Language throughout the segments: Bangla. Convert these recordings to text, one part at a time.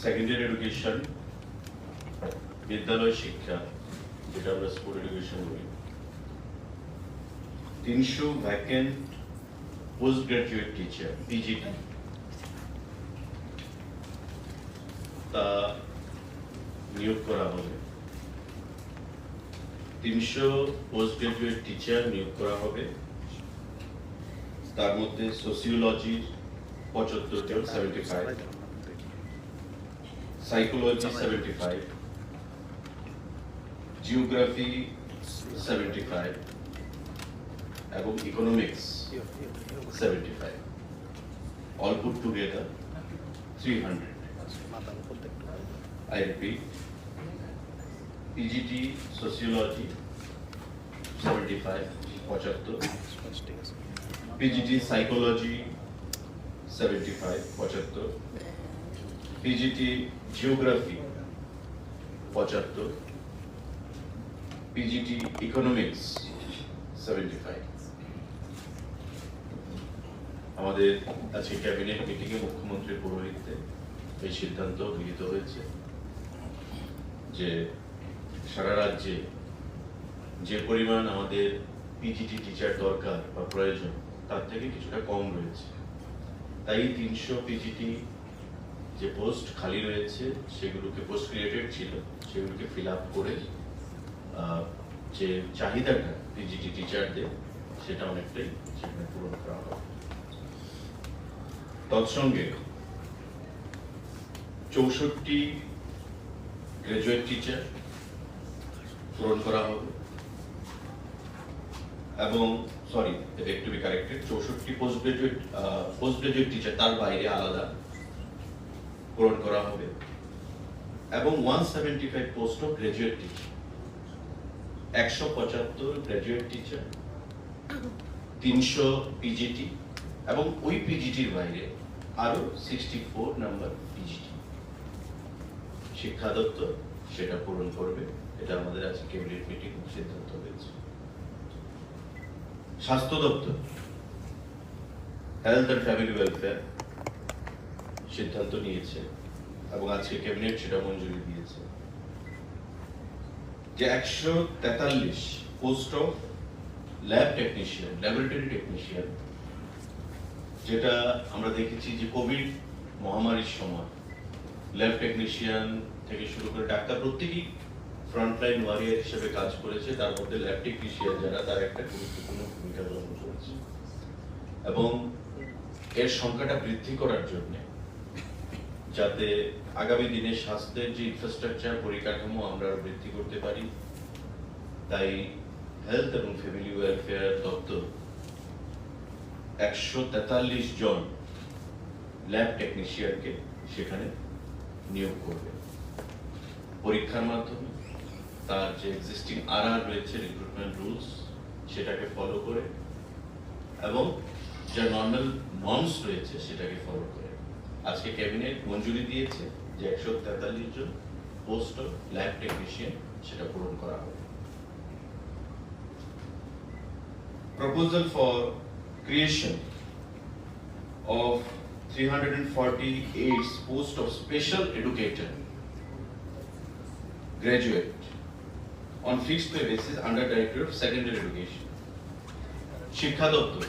সেকেন্ডারি এডুকেশন, বিদ্যালয় শিক্ষা, যেটা আমরা স্কুল এডুকেশন বলি, 300 vacant post graduate teacher PGT তা নিয়োগ করা হবে। 300 পোস্ট গ্রাজুয়েট টিচার নিয়োগ করা হবে। তার মধ্যে সোসিওলজি 75 75, সাইকোলজি 75, জিওগ্রাফি 75 এবং economics 75, all put together 300. I repeat, PGT Sociology 75, 75, PGT Psychology 75, 75, PGT Geography 75, PGT Economics 75. আমাদের আজকে ক্যাবিনেট মিটিংয়ে মুখ্যমন্ত্রীর পৌরোহিত্যে এই সিদ্ধান্ত গৃহীত হয়েছে যে সারা রাজ্যে যে পরিমাণ আমাদের পিজিটি টিচার দরকার বা প্রয়োজন তার থেকে কিছুটা কম রয়েছে। তাই 300 পিজিটি যে পোস্ট খালি রয়েছে সেগুলোকে, পোস্ট ক্রিয়েটেড ছিল সেগুলোকে ফিল আপ করে যে চাহিদাটা পিজিটি টিচারদের সেটা অনেকটাই সেখানে পূরণ করা হবে। তৎসঙ্গে 64 গ্রাজুয়েট টিচার পূরণ করা হবে এবং একটু B corrected, 64 post graduate teacher তার বাইরে আলাদা পূরণ করা হবে এবং 175 post of graduate teacher, 175 graduate teacher, 300 PGT এবং ওই পিজিটির বাইরে আরো 64 নাম্বার পিজিটি শিক্ষা দপ্তর সেটা পূরণ করবে। এটা আমাদের আজকে ক্যাবিনেট মিটিং সিদ্ধান্ত হয়েছে। স্বাস্থ্য দপ্তর, হেলথ এন্ড ফ্যামিলি ওয়েলফেয়ার সিদ্ধান্ত নিয়েছে এবং আজকে ক্যাবিনেট সেটা মঞ্জুরি দিয়েছে যে 143 post of lab technician, laboratory technician, যেটা আমরা দেখেছি যে কোভিড মহামারীর সময় ল্যাব টেকনিশিয়ান থেকে শুরু করে ডাক্তার প্রত্যেকেই ফ্রন্টলাইন ওয়ারিয়ার হিসেবে কাজ করেছে। তার মধ্যে ল্যাব টেকনিশিয়ান যারা, তার একটা গুরুত্বপূর্ণ ভূমিকা গ্রহণ করেছে এবং এর সংখ্যাটা বৃদ্ধি করার জন্য, যাতে আগামী দিনে স্বাস্থ্যের যে ইনফ্রাস্ট্রাকচার পরিকাঠামো আমরা বৃদ্ধি করতে পারি, তাই হেলথ এবং ফ্যামিলি ওয়েলফেয়ার দপ্তর 143 জন ল্যাব টেকনিশিয়ানকে সেখানে নিয়োগ করবে পরীক্ষার মাধ্যমে। তার যে এক্সিস্টিং আরআর রয়েছে, রিক্রুটমেন্ট রুলস, সেটাকে ফলো করে এবং যে নর্মাল নর্মস রয়েছে সেটাকে ফলো করে আজকে ক্যাবিনেট মঞ্জুরি দিয়েছে যে 143 জন পোস্ট অফ ল্যাব টেকনিশিয়ান সেটা পূরণ করা হবে। Proposal for creation of 348 post of special educator graduate on fixed pay basis under Directorate of Secondary Education. শিক্ষা দপ্তর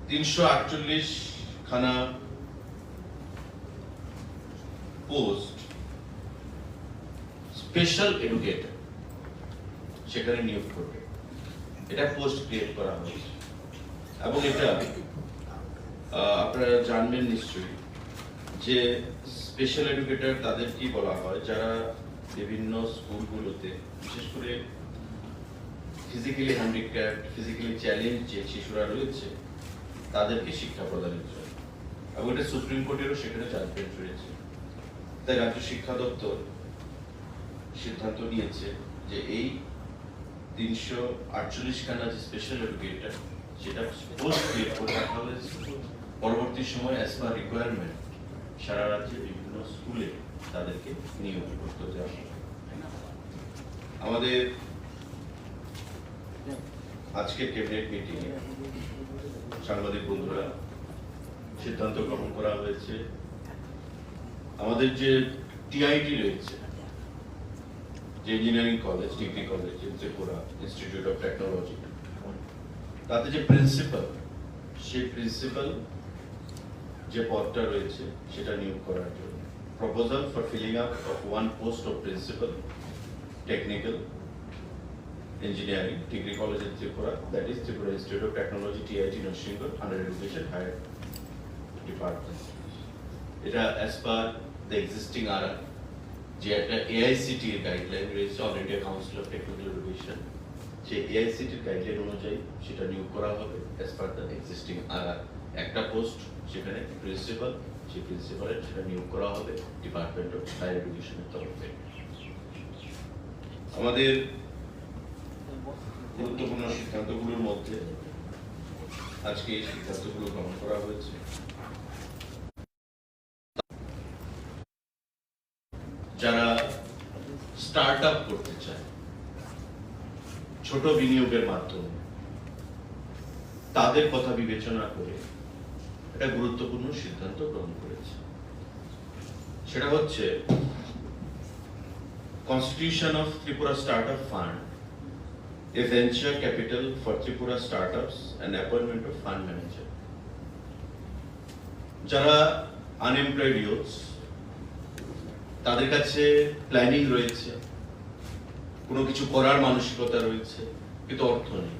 348 খানা পোস্ট স্পেশাল এডুকেটর সেখানে নিয়োগ করবে। এটা পোস্ট ক্রিয়েট করা হয়েছে এবং এটা আপনারা জানবেন নিশ্চয়ই যে স্পেশাল এডুকেটর তাদের কি বলা হয়, যারা বিভিন্ন স্কুলগুলোতে বিশেষ করে ফিজিক্যালি হ্যান্ডিক্যাপ্ট, ফিজিক্যালি চ্যালেঞ্জ যে শিশুরা রয়েছে তাদেরকে শিক্ষা প্রদানের জন্য, এবং এটা সুপ্রিম কোর্টেরও সেখানে জাজমেন্ট রয়েছে। তাই রাজ্য শিক্ষা দপ্তর সিদ্ধান্ত নিয়েছে যে এই 348 খানা যে স্পেশাল এডুকেটর সেটা পোস্ট ক্রিয়েট করে রাখা হয়েছে। পরবর্তী সময় অ্যাজ পার রিকোয়ারমেন্ট সারা রাজ্যে বিভিন্ন স্কুলে তাদেরকে নিয়োগ করতে দেওয়া হবে। আমাদের আজকের ক্যাবিনেট মিটিংয়ে সাংবাদিক বন্ধুরা সিদ্ধান্ত গ্রহণ করা হয়েছে আমাদের যে টিআইটি রয়েছে, যে engineering college, degree college, Tripura institute of technology, তাতে যে প্রিন্সিপাল, সেই প্রিন্সিপাল যে পদটা রয়েছে সেটা নিয়োগ করার জন্য proposal for filling up of one post of principal technical engineering degree college in Tripura, that is Tripura Institute of Technology, TIT Nursingpur, under education higher department. এটা as per the existing RR, যে একটা AICT এর গাইডলাইন রয়েছে, all India council of technical education, সেই AICT এর গাইডলাইন অনুযায়ী সেটা নিয়োগ করা হবে as per the existing RR। একটা পোস্ট সেখানে প্রিন্সিপাল, সেই প্রিন্সিপালের সেটা নিয়োগ করা হবে ডিপার্টমেন্ট অফ হায়ার এডুকেশনের তরফে। আমাদের গুরুত্বপূর্ণ সিদ্ধান্তগুলোর মধ্যে আজকে এই সিদ্ধান্তগুলো গ্রহণ করা হয়েছে। যারা স্টার্ট আপ করতে চায় ছোট বিনিয়োগের মাধ্যমে, তাদের কথা বিবেচনা করে একটা গুরুত্বপূর্ণ সিদ্ধান্ত গ্রহণ করেছে। সেটা হচ্ছে constitution of Tripura startup fund, a venture capital for Tripura startups and appointment of fund manager. যারা আনএমপ্লয়েড ইউথস, তাদের কাছে প্ল্যানিং রয়েছে, কোনো কিছু করার মানসিকতা রয়েছে, কিন্তু অর্থ নেই।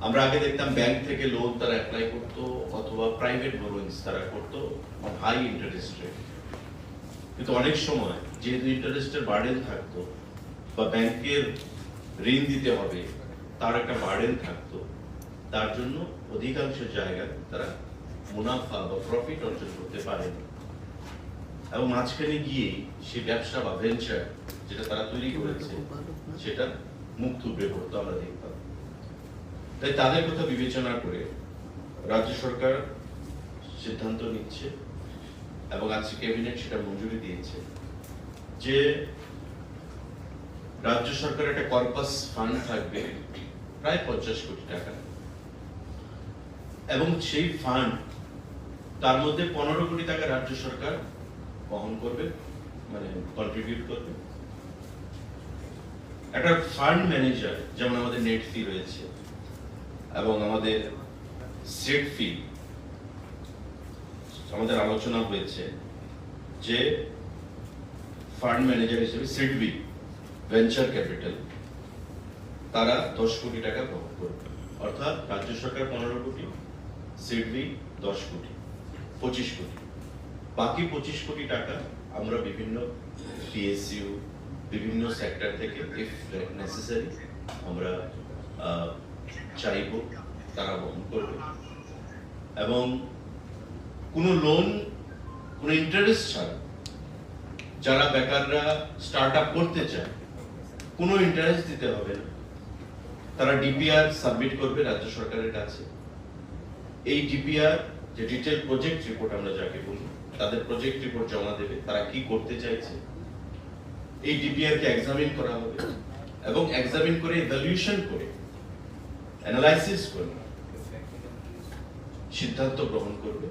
আমরা আগে দেখতাম ব্যাংক থেকে লোন তারা অ্যাপ্লাই করতো অথবা প্রাইভেট বোরোইংস তারা করতো হাই ইন্টারেস্ট রেট, কিন্তু অনেক সময় যেহেতু ইন্টারেস্টের বার্ডেন থাকতো বা ব্যাংকের ঋণ দিতে হবে তার একটা বার্ডেন থাকতো, তার জন্য অধিকাংশ জায়গায় তারা মুনাফা বা প্রফিট অর্জন করতে পারেনি, এবং মাঝখানে গিয়ে সেই ব্যবসা বা ভেঞ্চার যেটা তারা তৈরি করেছে সেটা মুখ থুবড়ে পড়তো আমরা দেখতাম। তাই তাদের কথা বিবেচনা করে রাজ্য সরকার সিদ্ধান্ত নিচ্ছে এবং আজকে ক্যাবিনেট সেটা মঞ্জুরি দিয়েছে যে রাজ্য সরকার একটা কর্পাস ফান্ড থাকবে প্রায় 50 কোটি টাকা, এবং সেই ফান্ড তার মধ্যে 15 কোটি টাকা রাজ্য সরকার বহন করবে, মানে কন্ট্রিবিউট করবে। একটা ফান্ড ম্যানেজার, যেমন আমাদের নেট ফি রয়েছে এবং আমাদের সেট ফি, আমাদের আলোচনা হয়েছে যে ফান্ড ম্যানেজার হিসেবে সেটবি ভেঞ্চার ক্যাপিটাল তারা 10 কোটি টাকা বহন করবে, অর্থাৎ রাজ্য সরকার 15 কোটি, সেটবি 10 কোটি, 25 কোটি। বাকি 25 কোটি টাকা আমরা বিভিন্ন পিএসইউ, বিভিন্ন সেক্টর থেকে ইফ নেসেসারি আমরা চাইব তারা বহন করবে, এবং কোনো লোন, কোনো ইন্টারেস্ট ছাড়া যারা বেকাররা স্টার্ট আপ করতে চায় কোনো ইন্টারেস্ট দিতে হবে না, তারা ডিপিআর সাবমিট করবে রাজ্য সরকারের কাছে। এই ডিপিআর, যে ডিটেইল প্রজেক্ট রিপোর্ট আমরা যাকে বলি, তাদের প্রজেক্ট রিপোর্ট জমা দেবে, তারা কি করতে চাইছে। এই ডিপিআর কে এক্সামিন করা হবে এবং এক্সামিন করে ইভ্যালুয়েশন করে অ্যানালাইসিস করে সিদ্ধান্ত গ্রহণ করবে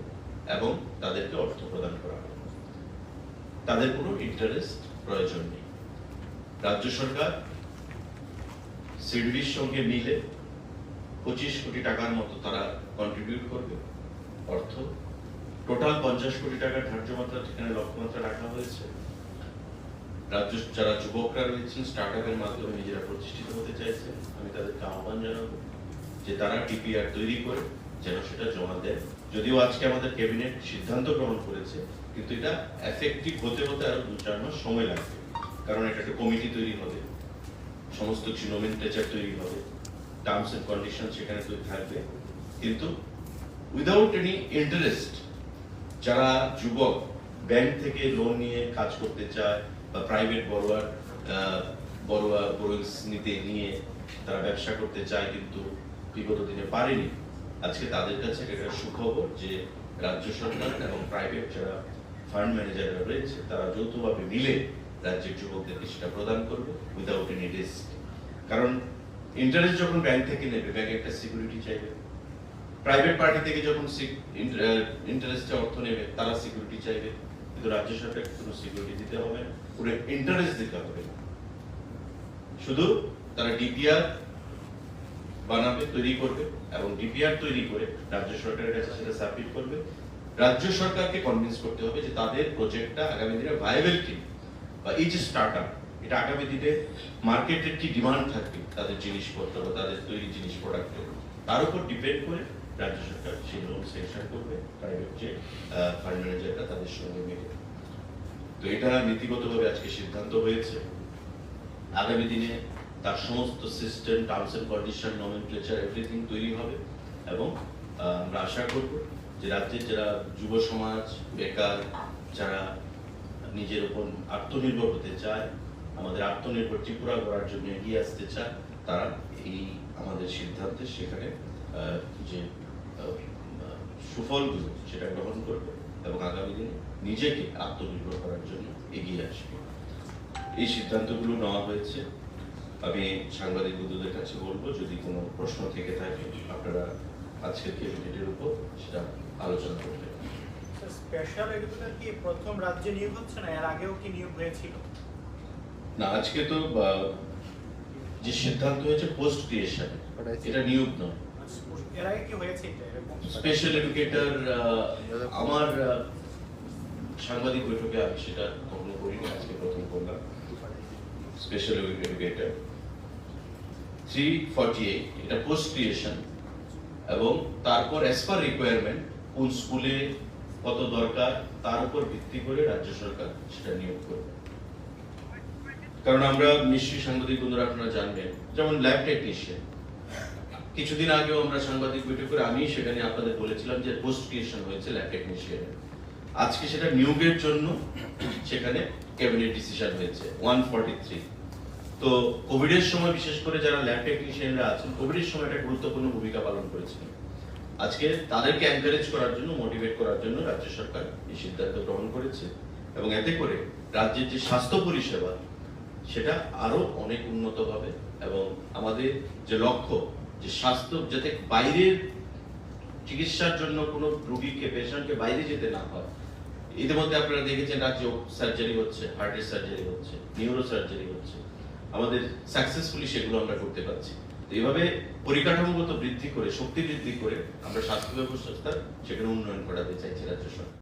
এবং তাদেরকে অর্থ প্রদান করা হবে। তাদের কোনো ইন্টারেস্ট প্রয়োজন নেই। রাজ্য সরকার সিডবির সঙ্গে মিলে 25 কোটি টাকার মতো তারা কন্ট্রিবিউট করবে অর্থ। টোটাল 50 কোটি টাকার ধার্য মাত্রা, সেখানে লক্ষ্যমাত্রা রাখা হয়েছে। রাজ্য যারা যুবকরা রয়েছেন স্টার্টআপের মাধ্যমে নিজেরা প্রতিষ্ঠিত হতে চাইছেন, আমি তাদেরকে আহ্বান জানাবো যে তারা টিপিআর তৈরি করে যেন সেটা জমা দেয়। যদিও আজকে আমাদের ক্যাবিনেট সিদ্ধান্ত গ্রহণ করেছে, কিন্তু এটা এফেক্টিভ হতে হতে আরো 2-4 মাস সময় লাগবে, কারণ এটা একটা কমিটি তৈরি হবে, সমস্ত কিছু নোমেনক্লেচার তৈরি হবে, টার্মস এন্ড কন্ডিশন সেখানে তৈরি থাকবে। কিন্তু উইদাউট এনি ইন্টারেস্ট যারা যুবক ব্যাংক থেকে লোন নিয়ে কাজ করতে চায় বা প্রাইভেট বোরোইংস নিয়ে তারা ব্যবসা করতে চায় কিন্তু বিগত দিনে পারেনি, আজকে তাদের কাছে একটা সুখবর যে রাজ্য সরকার এবং প্রাইভেট যারা ফান্ড ম্যানেজাররা রয়েছে তারা যৌথভাবে মিলে রাজ্যের যুবকদেরকে সেটা প্রদান করবে উইদাউট এনি রিস্ক। কারণ ইন্টারেস্ট যখন ব্যাংক থেকে নেবে, ব্যাংক একটা সিকিউরিটি চাইবে, প্রাইভেট পার্টি থেকে যখন ইন্টারেস্টে অর্থ নেবে তারা সিকিউরিটি চাইবে, কিন্তু রাজ্য সরকারকে কোনো সিকিউরিটি দিতে হবে না, কোনো ইন্টারেস্ট দিতে হবে না। শুধু তারা ডিপিআর বানাবে, তৈরি করবে এবং ডিপিআর তৈরি করে রাজ্য সরকারের কাছে সেটা সাবমিট করবে। রাজ্য সরকারকে কনভিন্স করতে হবে যে তাদের প্রজেক্টটা আগামী দিনে ভায়াবল কি, বা এই যে স্টার্টআপ, এটা আগামী দিনে মার্কেটের কি ডিমান্ড থাকবে তাদের জিনিসপত্র বা তাদের তৈরি জিনিস প্রোডাক্টের, তার উপর ডিপেন্ড করে রাজ্য সরকার সেই লোন সেকশন করবে প্রাইভেট যে ফান্ড ম্যানেজাররা তাদের সঙ্গে মিলে। তো এটা নীতিগতভাবে আজকে সিদ্ধান্ত হয়েছে। আগামী দিনে তার সমস্ত system, terms and condition, nomenclature everything তৈরি হবে এবং আমরা আশা করব যে রাজ্যের যারা যুব সমাজ, বেকার, যারা নিজের উপর আত্মনির্ভর হতে চায়, আমাদের আত্মনির্ভর ত্রিপুরা গড়ার জন্য এগিয়ে আসতে চায়, তারা এই আমাদের সিদ্ধান্তে সেখানে যে সুফলগুলো সেটা গ্রহণ করবে এবং আগামী দিনে নিজেকে আত্মনির্ভর করার জন্য এগিয়ে আসবে। এই সিদ্ধান্তগুলো নেওয়া হয়েছে। আমি সাংবাদিক বন্ধুদের কাছে বলবো, যদি কোনো প্রশ্ন থেকে থাকে আপনারা আজকের ক্যাবিনেটের উপর সেটা আলোচনা করবেন। স্পেশাল এডুকেটর কি প্রথম রাজ্যে নিয়োগ হচ্ছে না, এর আগেও কি নিয়োগ হয়েছিল? না, আজকে তো যে সিদ্ধান্ত হয়েছে পোস্ট ক্রিয়েশন, এটা নিয়োগ নয়। এর আগে কি হয়েছে এটা এরকম? স্পেশাল এডুকেটর আমার সাংবাদিক বৈঠকে আমি সেটা কখনো করিনি, আজকে প্রথম করলাম। স্পেশাল এডুকেটর 348 এটা পোস্ট ক্রিয়েশন এবং তারপর অ্যাজ পার রিকোয়ারমেন্ট কোন স্কুলে কত দরকার তার উপর ভিত্তি করে রাজ্য সরকার সেটা নিয়োগ করবে। কারণ আমরা নিশ্চয়ই সাংবাদিক বন্ধুরা আপনারা জানবেন, যেমন ল্যাব টেকনিশিয়ান, কিছুদিন আগেও আমরা সাংবাদিক বৈঠক করে আমি সেখানে আপনাদের বলেছিলাম যে পোস্ট ক্রিয়েশন হয়েছে ল্যাব টেকনিশিয়ানের। আজকে সেটা নিয়োগের জন্য সেখানে ক্যাবিনেট ডিসিশন হয়েছে 143। তো কোভিডের সময় বিশেষ করে যারা ল্যাব টেকনিশিয়ানরা আছেন, কোভিডের সময় একটা গুরুত্বপূর্ণ ভূমিকা পালন করেছিলেন। আজকে তাদেরকে এনকারেজ করার জন্য, মোটিভেট করার জন্য রাজ্য সরকার এই সিদ্ধান্ত গ্রহণ করেছে এবং এতে করে রাজ্যের যে স্বাস্থ্য পরিষেবা সেটা আরো অনেক উন্নত হবে এবং আমাদের যে লক্ষ্য যে স্বাস্থ্য যাতে বাইরের চিকিৎসার জন্য কোনো রোগীকে, পেশেন্টকে বাইরে যেতে না হয়। ইতিমধ্যে আপনারা দেখেছেন রাজ্যে সার্জারি হচ্ছে, হার্টের সার্জারি হচ্ছে, নিউরো সার্জারি হচ্ছে, আমাদের সাকসেসফুলি সেগুলো আমরা করতে পারছি। এইভাবে পরিকাঠামোগত বৃদ্ধি করে, শক্তি বৃদ্ধি করে আমরা স্বাস্থ্য ব্যবস্থা সেখানে উন্নয়ন করাতে চাইছি রাজ্য সরকার।